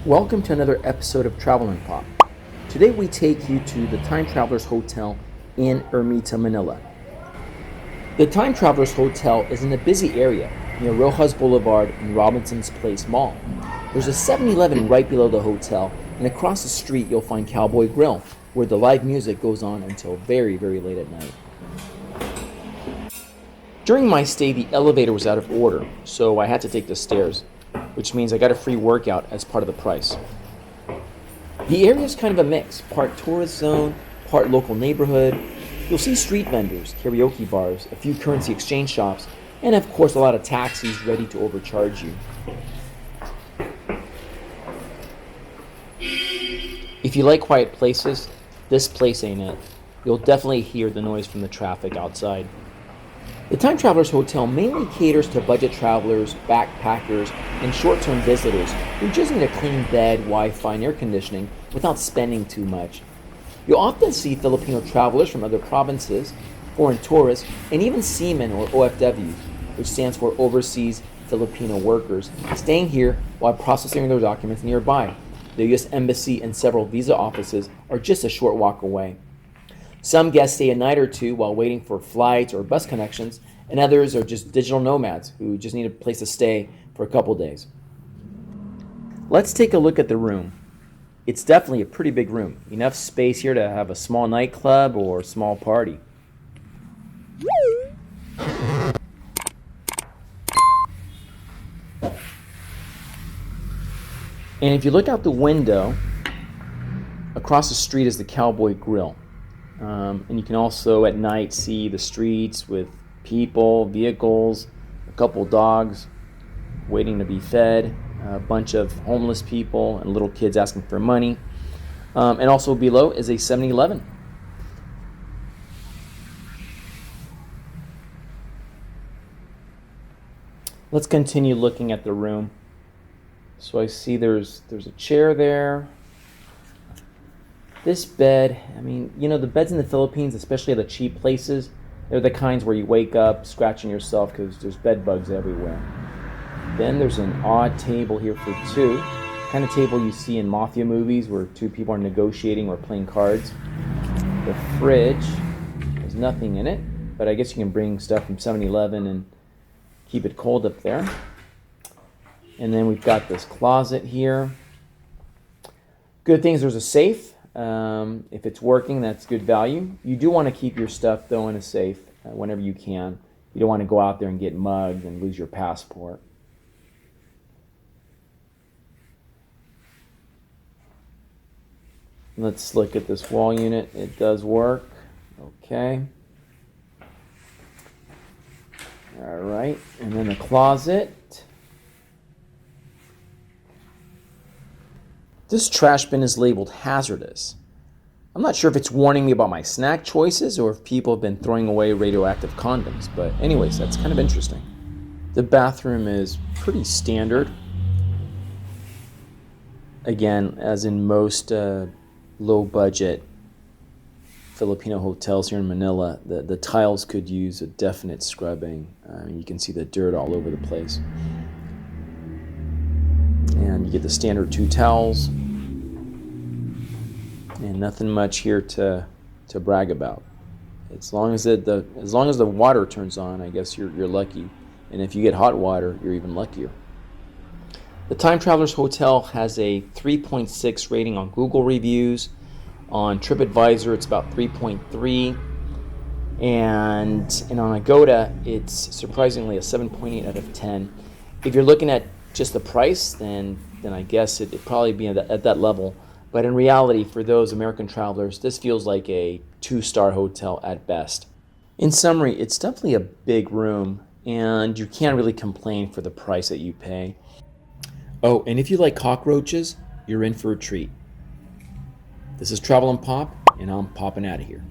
Welcome to another episode of TravelNPop. Today we take you to the Time Travelers Hotel in Ermita, Manila. The Time Travelers Hotel is in a busy area near Rojas Boulevard and Robinson's Place Mall. There's a 7-Eleven right below the hotel, and across the street you'll find Cowboy Grill, where the live music goes on until very, very late at night. During my stay, the elevator was out of order, so I had to take the stairs, which means I got a free workout as part of the price. The area is kind of a mix, part tourist zone, part local neighborhood. You'll see street vendors, karaoke bars, a few currency exchange shops, and of course a lot of taxis ready to overcharge you. If you like quiet places, this place ain't it. You'll definitely hear the noise from the traffic outside. The Time Travelers Hotel mainly caters to budget travelers, backpackers, and short-term visitors who just need a clean bed, Wi-Fi, and air conditioning without spending too much. You'll often see Filipino travelers from other provinces, foreign tourists, and even seamen or OFWs, which stands for Overseas Filipino Workers, staying here while processing their documents nearby. The U.S. Embassy and several visa offices are just a short walk away. Some guests stay a night or two while waiting for flights or bus connections, and others are just digital nomads who just need a place to stay for a couple days. Let's take a look at the room. It's definitely a pretty big room. Enough space here to have a small nightclub or a small party. And if you look out the window, across the street is the Cowboy Grill. And you can also at night see the streets with people, vehicles, a couple dogs waiting to be fed, a bunch of homeless people and little kids asking for money. And also below is a 7-Eleven. Let's continue looking at the room. So I see there's a chair there. This bed, the beds in the Philippines, especially at the cheap places, they're the kinds where you wake up scratching yourself because there's bed bugs everywhere. Then there's an odd table here for two, kind of table you see in mafia movies where two people are negotiating or playing cards. The fridge, there's nothing in it, but I guess you can bring stuff from 7-Eleven and keep it cold up there. And then we've got this closet here. Good things, there's a safe. If it's working, that's good value. You do want to keep your stuff, though, in a safe whenever you can. You don't want to go out there and get mugged and lose your passport. Let's look at this wall unit. It does work. Okay. All right. And then the closet. This trash bin is labeled hazardous. I'm not sure if it's warning me about my snack choices or if people have been throwing away radioactive condoms, but anyways, that's kind of interesting. The bathroom is pretty standard. Again, as in most low-budget Filipino hotels here in Manila, the tiles could use a definite scrubbing. You can see the dirt all over the place. And you get the standard 2 towels. And nothing much here to brag about. As long as the water turns on, I guess you're lucky. And if you get hot water, you're even luckier. The Time Travelers Hotel has a 3.6 rating on Google reviews. On TripAdvisor, it's about 3.3. And on Agoda, it's surprisingly a 7.8 out of 10. If you're looking at just the price, then I guess it'd probably be at that level. But in reality, for those American travelers, this feels like a 2-star hotel at best. In summary, it's definitely a big room, and you can't really complain for the price that you pay. Oh, and if you like cockroaches, you're in for a treat. This is TravelNPop, and I'm popping out of here.